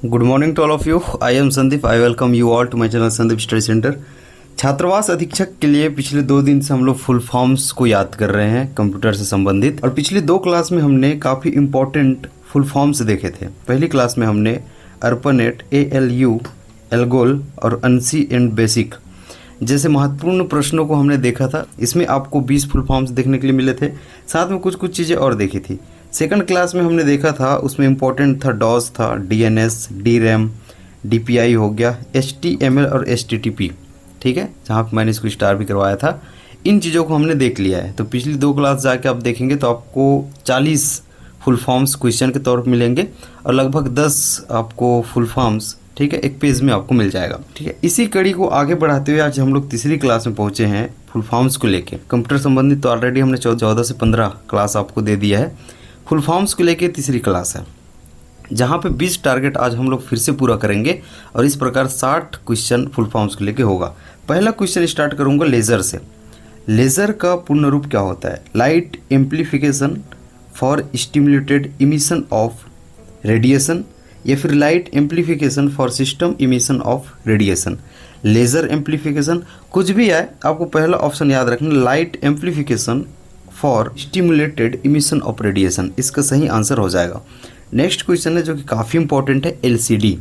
Good morning to all of you. I am Sandeep. I welcome you all to my channel Sandeep Study Center. छात्रावास अधीक्षक के लिए पिछले 2 दिन से हम लोग फुल फॉर्म्स को याद कर रहे हैं कंप्यूटर से संबंधित, और पिछले 2 क्लास में हमने काफ़ी इम्पोर्टेंट फुल फॉर्म्स देखे थे। पहली क्लास में हमने अर्पनेट, ALU, एल्गोल और ANSI एंड बेसिक जैसे महत्वपूर्ण प्रश्नों को हमने देखा था। इसमें आपको 20 फुल फॉर्म्स देखने के लिए मिले थे, साथ में कुछ चीज़ें और देखी थी। सेकंड क्लास में हमने देखा था, उसमें इम्पोर्टेंट था DOS था, DNS, DRAM, DPI हो गया, HTML और HTTP, ठीक है, जहाँ पर मैंने इसको स्टार भी करवाया था। इन चीज़ों को हमने देख लिया है। तो पिछली 2 क्लास जाके आप देखेंगे तो आपको 40 फुल फॉर्म्स क्वेश्चन के तौर पर मिलेंगे और लगभग 10 आपको फुल फॉर्म्स, ठीक है, एक पेज में आपको मिल जाएगा। ठीक है, इसी कड़ी को आगे बढ़ाते हुए आज हम लोग तीसरी क्लास में पहुंचे हैं फुल फॉर्म्स को लेके। कंप्यूटर संबंधित तो ऑलरेडी हमने 14 से 15 क्लास आपको दे दिया है। फुल फॉर्म्स को लेके तीसरी क्लास है, जहां पे 20 टारगेट आज हम लोग फिर से पूरा करेंगे और इस प्रकार 60 क्वेश्चन फुल फॉर्म्स को लेके होगा। पहला क्वेश्चन स्टार्ट करूंगा लेज़र से। लेज़र का पूर्ण रूप क्या होता है? Light amplification for stimulated emission of radiation, या फिर light amplification for system emission of radiation. Laser amplification कुछ भी है, आपको पहला ऑप्शन याद रखना, light amplification for stimulated emission of radiation, इसका सही आंसर हो जाएगा। नेक्स्ट क्वेश्चन है जो कि काफ़ी इंपॉर्टेंट है, LCD।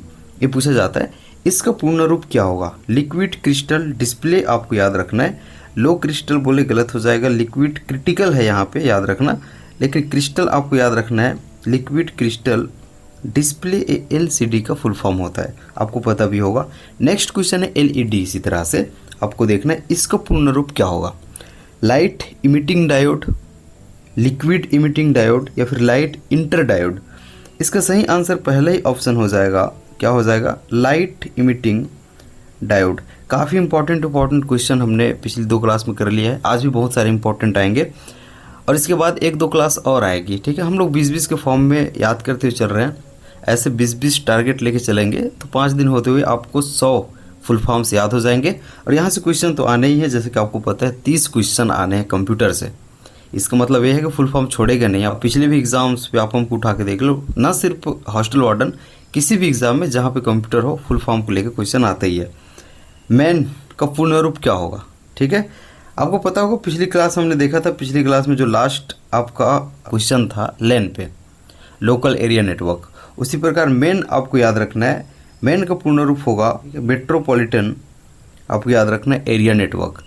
ये पूछा जाता है, इसका पूर्ण रूप क्या होगा? लिक्विड क्रिस्टल डिस्प्ले आपको याद रखना है। लो क्रिस्टल बोले गलत हो जाएगा, लिक्विड क्रिटिकल है यहाँ पे, याद रखना, लेकिन क्रिस्टल आपको याद रखना है। लिक्विड क्रिस्टल डिस्प्ले LCD का फुल फॉर्म होता है, आपको पता भी होगा। नेक्स्ट क्वेश्चन है LED। इसी तरह से आपको देखना है इसका पूर्ण रूप क्या होगा? Light emitting diode, liquid emitting diode, या फिर लाइट इंटर डायोड। इसका सही आंसर पहला ही ऑप्शन हो जाएगा, क्या हो जाएगा? Light emitting diode. काफ़ी इंपॉर्टेंट क्वेश्चन हमने पिछली 2 क्लास में कर लिया है, आज भी बहुत सारे इंपॉर्टेंट आएंगे और इसके बाद 1-2 क्लास और आएगी। ठीक है, हम लोग 20-20 के फॉर्म में याद करते हुए चल रहे हैं। ऐसे 20-20 टारगेट लेके चलेंगे तो 5 दिन होते हुए आपको 100 फुल फॉर्म्स याद हो जाएंगे। और यहाँ से क्वेश्चन तो आने ही है, जैसे कि आपको पता है 30 क्वेश्चन आने हैं कंप्यूटर से। इसका मतलब ये है कि फुल फॉर्म छोड़ेगा नहीं। आप पिछले भी एग्जाम्स पे आप हमको उठा के देख लो, ना सिर्फ हॉस्टल वार्डन, किसी भी एग्जाम में जहाँ पे कंप्यूटर हो, फुल फॉर्म को लेकर क्वेश्चन आता ही है। मैन का पूर्ण रूप क्या होगा? ठीक है, आपको पता होगा पिछली क्लास हमने देखा था, पिछली क्लास में जो लास्ट आपका क्वेश्चन था LAN पे, लोकल एरिया नेटवर्क, उसी प्रकार मेन आपको याद रखना है। मेन का पूर्ण रूप होगा मेट्रोपॉलिटन, आपको याद रखना है एरिया नेटवर्क।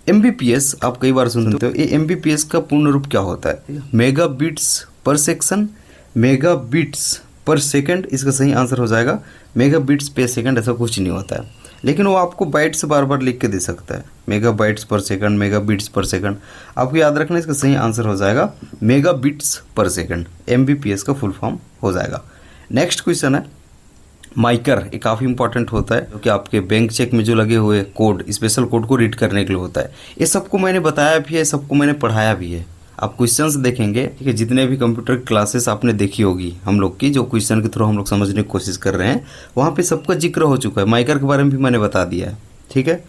MBPS आप कई बार सुनते हो, ये MBPS का पूर्ण रूप क्या होता है? मेगा बिट्स पर सेक्शन, मेगा बिट्स पर सेकंड, इसका सही आंसर हो जाएगा मेगा बिट्स पे सेकंड। ऐसा कुछ नहीं होता है, लेकिन वो आपको बाइट से बार बार लिख के दे सकता है। मेगा बाइट्स पर सेकंड, मेगा बिट्स पर सेकंड, आपको याद रखना है, इसका सही आंसर हो जाएगा मेगा बिट्स पर सेकंड। MBPS का फुल फॉर्म हो जाएगा। नेक्स्ट क्वेश्चन है माइकर। ये काफ़ी इंपॉर्टेंट होता है, जो कि आपके बैंक चेक में जो लगे हुए कोड, स्पेशल कोड को रीड करने के लिए होता है। ये सबको मैंने बताया भी है, सबको मैंने पढ़ाया भी है। आप क्वेश्चंस देखेंगे, ठीक है, जितने भी कंप्यूटर क्लासेस आपने देखी होगी हम लोग की, जो क्वेश्चन के थ्रू हम लोग समझने की कोशिश कर रहे हैं, वहाँ पे सबका जिक्र हो चुका है। माइकर के बारे में भी मैंने बता दिया है। ठीक है,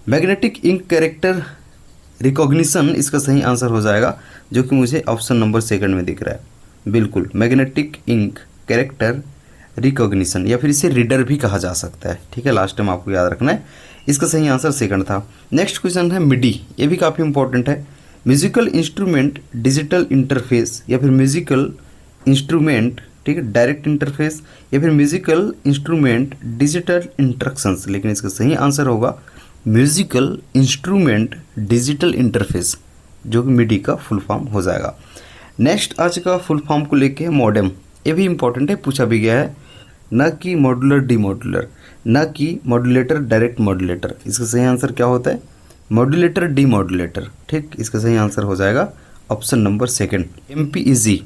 मैग्नेटिक इंक कैरेक्टर रिकॉग्निशन, इसका सही आंसर हो जाएगा, जो कि मुझे ऑप्शन नंबर 2 में दिख रहा है। बिल्कुल, मैग्नेटिक इंक कैरेक्टर रिकॉग्निशन, या फिर इसे रीडर भी कहा जा सकता है। ठीक है, लास्ट टाइम आपको याद रखना है, इसका सही आंसर 2 था। नेक्स्ट क्वेश्चन है मिडी। ये भी काफ़ी इंपॉर्टेंट है। म्यूजिकल इंस्ट्रूमेंट डिजिटल इंटरफेस, या फिर म्यूजिकल इंस्ट्रूमेंट, ठीक है, डायरेक्ट इंटरफेस, या फिर म्यूजिकल इंस्ट्रूमेंट डिजिटल इंस्ट्रक्शंस, लेकिन इसका सही आंसर होगा म्यूजिकल इंस्ट्रूमेंट डिजिटल इंटरफेस, जो कि मिडी का फुल फॉर्म हो जाएगा। नेक्स्ट आज का फुल फॉर्म को लेके मॉडेम। ये भी इंपॉर्टेंट है, पूछा भी गया है। न कि मॉड्यूलर डी मॉड्यूलर, न कि मॉड्यूलेटर डायरेक्ट मॉड्यूलेटर, इसका सही आंसर क्या होता है? Modulator D modulator. ठीक, इसका सही आंसर हो जाएगा ऑप्शन नंबर 2। MPEG।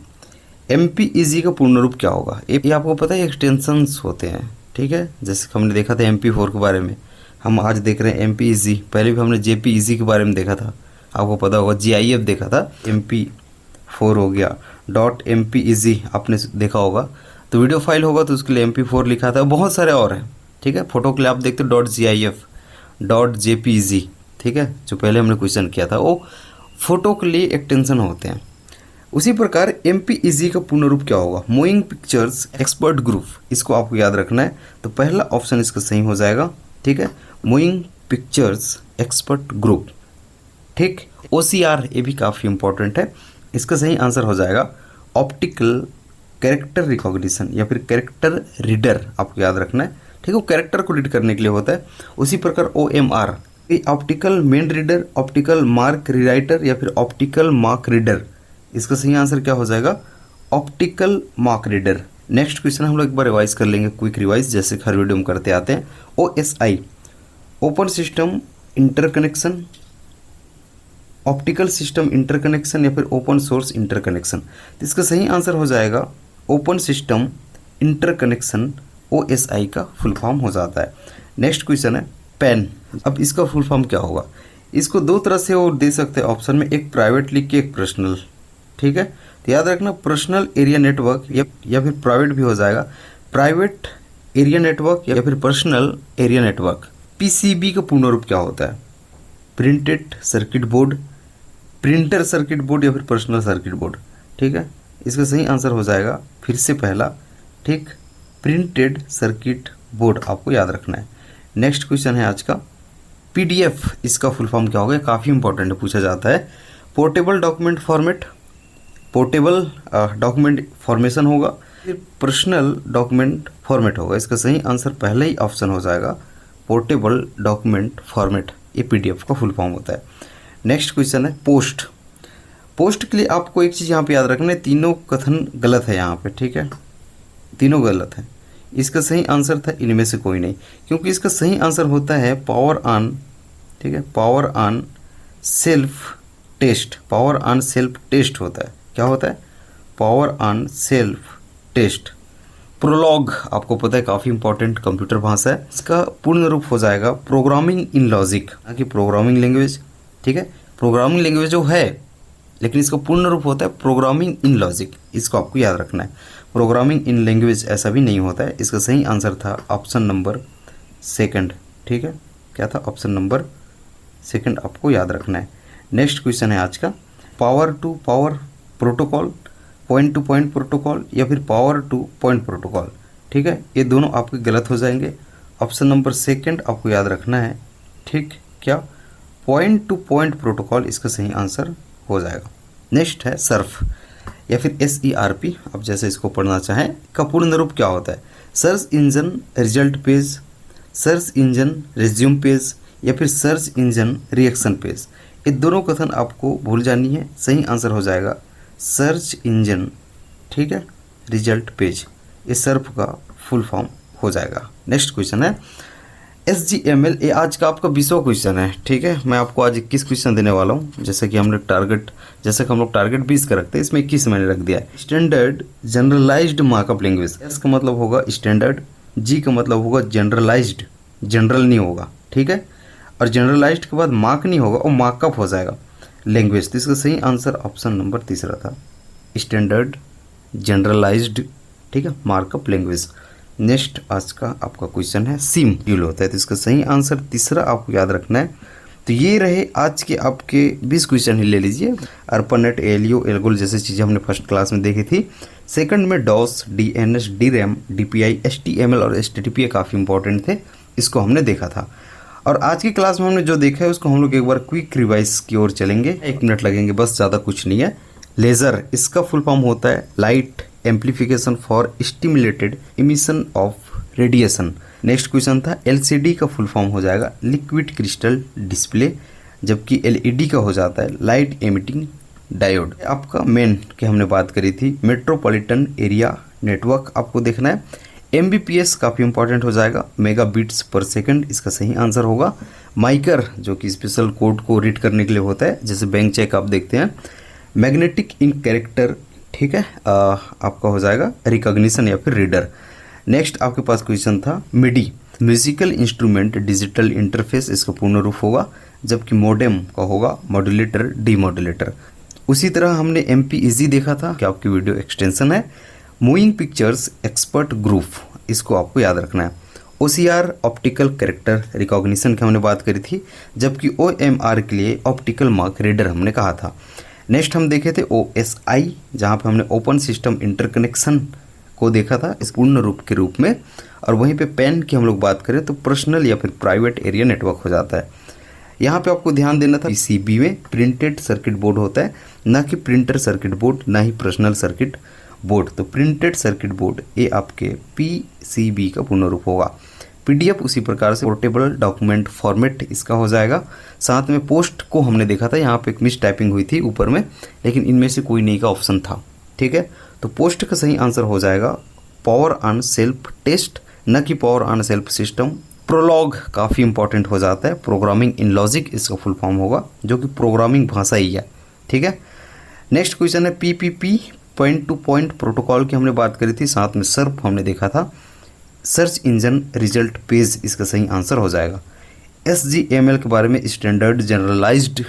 MPEG का पूर्ण रूप क्या होगा? ये आपको पता है एक्सटेंशंस होते हैं। ठीक है, जैसे हमने देखा था MP4 के बारे में, हम आज देख रहे हैं MPEG। पहले भी हमने JPEG के बारे में देखा था, आपको पता होगा। GIF देखा था, MP4 हो गया। .MPEG आपने देखा होगा, तो वीडियो फाइल होगा तो उसके लिए MP4 लिखा था। बहुत सारे और हैं। ठीक है, फोटो के लिए आप देखते हो .GIF, .JPEG। ठीक है, जो पहले हमने क्वेश्चन किया था, वो फोटो के लिए एक्सटेंशन होते हैं। उसी प्रकार MPEG का पूर्ण रूप क्या होगा, मूविंग पिक्चर्स एक्सपर्ट ग्रुप, इसको आपको याद रखना है। तो पहला ऑप्शन इसका सही हो जाएगा, ठीक है, मूविंग पिक्चर्स एक्सपर्ट ग्रुप। ठीक, OCR ये भी काफ़ी इंपॉर्टेंट है, इसका सही आंसर हो जाएगा ऑप्टिकल कैरेक्टर रिकॉग्निशन या फिर कैरेक्टर रीडर, आपको याद रखना है। ठीक है, वो कैरेक्टर को रीड करने के लिए होता है। उसी प्रकार OMR, optical main reader, optical mark rewriter या फिर ऑप्टिकल मार्क रीडर, इसका सही आंसर क्या हो जाएगा, optical mark reader. Next question हम लोग एक बार रिवाइज कर लेंगे, क्विक रिवाइज जैसे हर वीडियो में करते आते हैं। OSI, open system interconnection, optical system interconnection या फिर ओपन सोर्स इंटरकनेक्शन। तो इसका सही आंसर हो जाएगा ओपन सिस्टम इंटरकनेक्शन, OSI का फुल फॉर्म हो जाता है। नेक्स्ट क्वेश्चन है पैन। अब इसका फुल फॉर्म क्या होगा, इसको दो तरह से वो दे सकते हैं ऑप्शन में, एक प्राइवेट लिख के एक पर्सनल। ठीक है, तो याद रखना पर्सनल एरिया नेटवर्क या फिर प्राइवेट भी हो जाएगा, प्राइवेट एरिया नेटवर्क या फिर पर्सनल एरिया नेटवर्क। PCB का पूर्ण रूप क्या होता है, printed circuit board, printer circuit board या फिर पर्सनल सर्किट बोर्ड। ठीक है, इसका सही आंसर हो जाएगा फिर से पहला, ठीक, प्रिंटेड सर्किट बोर्ड, आपको याद रखना है। नेक्स्ट क्वेश्चन है आज का PDF, इसका फुल फॉर्म क्या होगा, काफ़ी इंपॉर्टेंट है, पूछा जाता है। Portable document format, portable document formation होगा, फिर पर्सनल डॉक्यूमेंट फॉर्मेट होगा। इसका सही आंसर पहले ही ऑप्शन हो जाएगा पोर्टेबल डॉक्यूमेंट फॉर्मेट, ये PDF का फुल फॉर्म होता है। नेक्स्ट क्वेश्चन है पोस्ट। पोस्ट के लिए आपको एक चीज़ यहाँ पे याद रखना है, तीनों कथन गलत है यहाँ पे, ठीक है, तीनों गलत है। इसका सही आंसर था इनमें से कोई नहीं, क्योंकि इसका सही आंसर होता है पावर ऑन, ठीक है, power on self test, power on self test होता है। क्या होता है, power on self test. Prolog आपको पता है काफ़ी इंपॉर्टेंट कंप्यूटर भाषा है, इसका पूर्ण रूप हो जाएगा प्रोग्रामिंग इन लॉजिक, कि प्रोग्रामिंग लैंग्वेज। ठीक है, प्रोग्रामिंग लैंग्वेज जो है, लेकिन इसका पूर्ण रूप होता है प्रोग्रामिंग इन लॉजिक, इसको आपको याद रखना है। प्रोग्रामिंग इन लैंग्वेज ऐसा भी नहीं होता है। इसका सही आंसर था ऑप्शन नंबर सेकंड। ठीक है, क्या था, ऑप्शन नंबर सेकंड, आपको याद रखना है। नेक्स्ट क्वेश्चन है आज का power to power protocol, point to point protocol या फिर पावर टू पॉइंट प्रोटोकॉल। ठीक है, ये दोनों आपके गलत हो जाएंगे। ऑप्शन नंबर सेकंड आपको याद रखना है। ठीक, क्या, पॉइंट टू पॉइंट प्रोटोकॉल इसका सही आंसर हो जाएगा। नेक्स्ट है सर्फ या फिर SERP, आप जैसे इसको पढ़ना चाहें, का पूर्ण रूप क्या होता है, search engine result page, search engine resume page या फिर सर्च इंजन रिएक्शन पेज। ये दोनों कथन आपको भूल जानी है। सही आंसर हो जाएगा सर्च इंजन, ठीक है, रिजल्ट पेज, ये सर्फ का फुल फॉर्म हो जाएगा। नेक्स्ट क्वेश्चन है SGML, ये आज का आपका 20वां क्वेश्चन है। ठीक है, मैं आपको आज 21 क्वेश्चन देने वाला हूँ, जैसे कि हम लोग टारगेट 20 का रखते हैं, इसमें 21 मैंने रख दिया है। Standard generalized markup language, S का मतलब होगा स्टैंडर्ड, G का मतलब होगा जनरलाइज्ड, जनरल नहीं होगा, ठीक है, और जनरलाइज्ड के बाद मार्क नहीं होगा, और मार्कअप हो जाएगा लैंग्वेज। तो इसका सही आंसर ऑप्शन नंबर तीसरा था, स्टैंडर्ड जनरलाइज्ड, ठीक है, मार्कअप लैंग्वेज। नेक्स्ट आज का आपका क्वेश्चन है सिम यूल होता है, तो इसका सही आंसर तीसरा आपको याद रखना है। तो ये रहे आज के आपके 20 क्वेश्चन ही ले लीजिए। ARPANET, ALU, एल्गोल जैसी चीज़ें हमने फर्स्ट क्लास में देखी थी। सेकंड में DOS, DNS, DRAM, DPI, HTML और HTTP काफ़ी इंपॉर्टेंट थे, इसको हमने देखा था। और आज की क्लास में हमने जो देखा है उसको हम लोग एक बार क्विक रिवाइज की ओर चलेंगे, 1 मिनट लगेंगे बस, ज़्यादा कुछ नहीं है। लेज़र, इसका फुल फॉर्म होता है light amplification for stimulated emission of radiation. Next question था LCD का फुल फॉर्म हो जाएगा लिक्विड क्रिस्टल डिस्प्ले, जबकि LED का हो जाता है लाइट एमिटिंग डायोड। आपका मेन की हमने बात करी थी, मेट्रोपॉलिटन एरिया नेटवर्क आपको देखना है। MBPS काफ़ी इंपॉर्टेंट हो जाएगा, मेगा बिट्स पर सेकंड, इसका सही आंसर होगा। माइकर जो कि स्पेशल कोड को रीड करने के लिए होता है, जैसे बैंक चेक आप देखते हैं। मैग्नेटिक इन कैरेक्टर, ठीक है, आपका हो जाएगा रिकॉग्निशन या फिर रीडर। नेक्स्ट आपके पास क्वेश्चन था MIDI, musical instrument digital interface, इसका पूर्ण रूप होगा, जबकि मोडेम का होगा मॉड्यूलेटर डीमॉड्यूलेटर। उसी तरह हमने MPEG देखा था, कि आपकी वीडियो एक्सटेंशन है। मूविंग पिक्चर्स एक्सपर्ट ग्रुप, इसको आपको याद रखना है। OCR ऑप्टिकल कैरेक्टर रिकॉग्निशन की हमने बात करी थी, जबकि OMR के लिए ऑप्टिकल मार्क रीडर हमने कहा था। नेक्स्ट हम देखे थे OSI, जहाँ पे हमने ओपन सिस्टम इंटरकनेक्शन को देखा था इस पूर्ण रूप के रूप में। और वहीं पे पैन की हम लोग बात करें तो पर्सनल या फिर प्राइवेट एरिया नेटवर्क हो जाता है। यहाँ पे आपको ध्यान देना था PCB में प्रिंटेड सर्किट बोर्ड होता है, ना कि प्रिंटर सर्किट बोर्ड, ना ही पर्सनल सर्किट बोर्ड। तो प्रिंटेड सर्किट बोर्ड ये आपके PCB का पूर्ण रूप होगा। PDF उसी प्रकार से पोर्टेबल डॉक्यूमेंट फॉर्मेट इसका हो जाएगा। साथ में पोस्ट को हमने देखा था, यहाँ पे एक मिस टाइपिंग हुई थी ऊपर में, लेकिन इनमें से कोई नहीं का ऑप्शन था। ठीक है, तो पोस्ट का सही आंसर हो जाएगा पावर ऑन सेल्फ टेस्ट, न कि power on self system. Prolog काफ़ी इंपॉर्टेंट हो जाता है, प्रोग्रामिंग इन लॉजिक इसका फुल फॉर्म होगा, जो कि प्रोग्रामिंग भाषा ही है। ठीक है, नेक्स्ट क्वेश्चन है PPP point to point protocol की हमने बात करी थी, साथ में सर्प हमने देखा था। सर्च इंजन रिजल्ट पेज इसका सही आंसर हो जाएगा। SGML के बारे में स्टैंडर्ड जनरलाइज्ड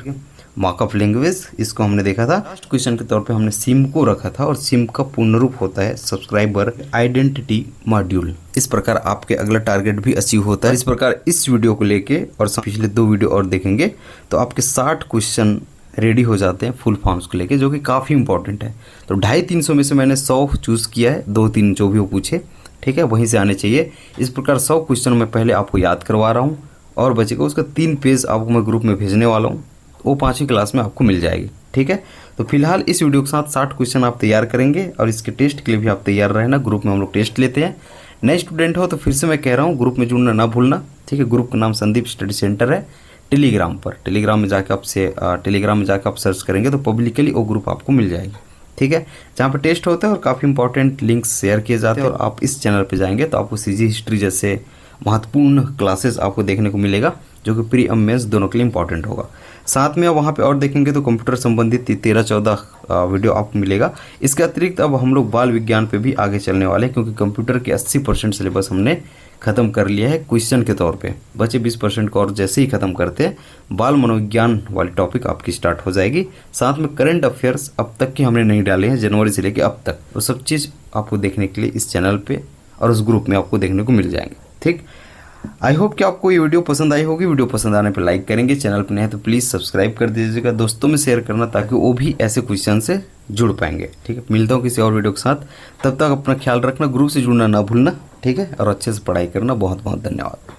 मार्कअप लैंग्वेज, इसको हमने देखा था। लास्ट क्वेश्चन के तौर पे हमने सिम को रखा था, और सिम का पूर्ण रूप होता है सब्सक्राइबर आइडेंटिटी मॉड्यूल। इस प्रकार आपके अगला टारगेट भी अचीव होता है। इस प्रकार इस वीडियो को लेके और पिछले 2 वीडियो और देखेंगे तो आपके 60 क्वेश्चन रेडी हो जाते हैं फुल फॉर्म्स को लेके, जो कि काफ़ी इंपॉर्टेंट है। तो 250-300 में से मैंने 100 चूज़ किया है, 2-3 जो भी वो पूछे, ठीक है, वहीं से आने चाहिए। इस प्रकार 100 क्वेश्चन मैं पहले आपको याद करवा रहा हूँ, और बचेगा उसका 3 पेज आपको मैं ग्रुप में भेजने वाला हूँ, वो 5वीं क्लास में आपको मिल जाएगी। ठीक है, तो फिलहाल इस वीडियो के साथ 60 क्वेश्चन आप तैयार करेंगे, और इसके टेस्ट के लिए भी आप तैयार रहना। ग्रुप में हम लोग टेस्ट लेते हैं। नए स्टूडेंट हो तो फिर से मैं कह रहा हूँ, ग्रुप में जुड़ना ना भूलना। ठीक है, ग्रुप का नाम संदीप स्टडी सेंटर है। टेलीग्राम पर, टेलीग्राम में जाकर आप सर्च करेंगे तो पब्लिकली वो ग्रुप आपको मिल जाएगी। ठीक है, जहाँ पर टेस्ट होता है और काफ़ी इंपॉर्टेंट लिंक्स शेयर किए जाते हैं। और आप इस चैनल पे जाएंगे तो आपको CG हिस्ट्री जैसे महत्वपूर्ण क्लासेस आपको देखने को मिलेगा, जो कि प्री मेंस दोनों के लिए इंपॉर्टेंट होगा। साथ में अब वहाँ पे और देखेंगे तो कंप्यूटर संबंधित 13-14 वीडियो आपको मिलेगा। इसके अतिरिक्त अब हम लोग बाल विज्ञान पे भी आगे चलने वाले हैं, क्योंकि कंप्यूटर के 80% सिलेबस हमने खत्म कर लिया है क्वेश्चन के तौर पे। बचे 20% को और जैसे ही खत्म करते हैं, बाल मनोविज्ञान वाली टॉपिक आपकी स्टार्ट हो जाएगी। साथ में करंट अफेयर्स अब तक की हमने नहीं डाले हैं, जनवरी से लेकर अब तक, वो सब चीज़ आपको देखने के लिए इस चैनल पे और उस ग्रुप में आपको देखने को मिल जाएंगे। ठीक, आई होप कि आपको ये वीडियो पसंद आई होगी। वीडियो पसंद आने पर लाइक करेंगे, चैनल पर नए हैं तो प्लीज़ सब्सक्राइब कर दीजिएगा, दोस्तों में शेयर करना, ताकि वो भी ऐसे क्वेश्चन से जुड़ पाएंगे। ठीक है, मिलता हूँ किसी और वीडियो के साथ, तब तक अपना ख्याल रखना, ग्रुप से जुड़ना ना भूलना। ठीक है, और अच्छे से पढ़ाई करना। बहुत बहुत धन्यवाद।